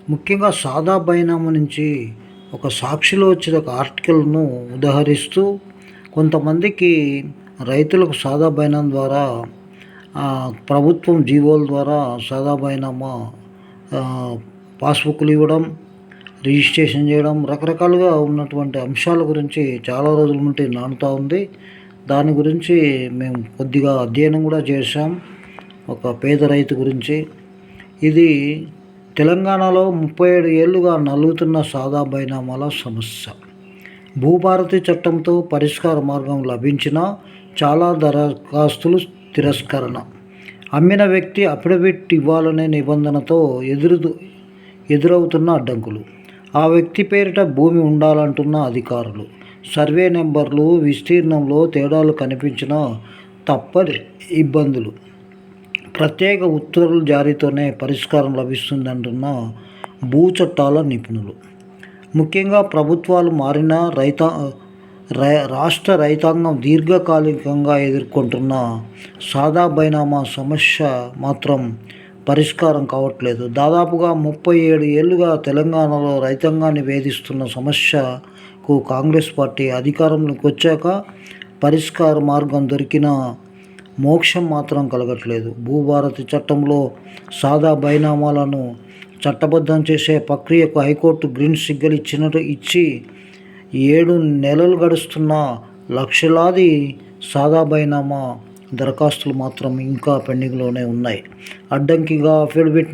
ముఖ్యంగా సాదా బైనామా నుంచి ఒక సాక్షిలో వచ్చిన ఒక ఆర్టికల్ను ఉదహరిస్తూ కొంతమందికి రైతులకు సాదా బైనామా ద్వారా ప్రభుత్వం జీవోల ద్వారా సాదా బైనామా పాస్బుక్లు ఇవ్వడం, రిజిస్ట్రేషన్ చేయడం, రకరకాలుగా ఉన్నటువంటి అంశాల గురించి చాలా రోజుల నుండి నానుతూ ఉంది. దాని గురించి మేము కొద్దిగా అధ్యయనం కూడా చేశాం. ఒక పేద రైతు గురించి ఇది తెలంగాణలో 37 ఏళ్లుగా నలుగుతున్న సాదా బైనామాల సమస్య. భూభారతి చట్టంతో పరిష్కార మార్గం లభించినా చాలా దరఖాస్తులు తిరస్కరణ. అమ్మిన వ్యక్తి అఫిడవిట్ ఇవ్వాలనే నిబంధనతో ఎదురవుతున్న అడ్డంకులు. ఆ వ్యక్తి పేరిట భూమి ఉండాలంటున్న అధికారులు. సర్వే నెంబర్లు, విస్తీర్ణంలో తేడాలు కనిపించినా తప్పని ఇబ్బందులు. ప్రత్యేక ఉత్తర్వుల జారీతోనే పరిష్కారం లభిస్తుందంటున్న భూ చట్టాల నిపుణులు. ముఖ్యంగా ప్రభుత్వాలు మారినా రాష్ట్ర రైతాంగం దీర్ఘకాలికంగా ఎదుర్కొంటున్న సాదా బైనామా సమస్య మాత్రం పరిష్కారం కావట్లేదు. దాదాపుగా 37 ఏళ్లుగా తెలంగాణలో రైతాంగాన్ని వేధిస్తున్న సమస్యకు కాంగ్రెస్ పార్టీ అధికారంలోకి వచ్చాక పరిష్కార మార్గం దొరికిన మోక్షం మాత్రం కలగట్లేదు. భూభారతి చట్టంలో సాదా బైనామాలను చట్టబద్ధం చేసే ప్రక్రియకు హైకోర్టు గ్రీన్ సిగ్నల్ ఇచ్చి 7 నెలలు గడుస్తున్నా లక్షలాది సాదా బైనామా దరఖాస్తులు మాత్రం ఇంకా పెండింగ్లోనే ఉన్నాయి. అడ్డంకిగా అఫిడవిట్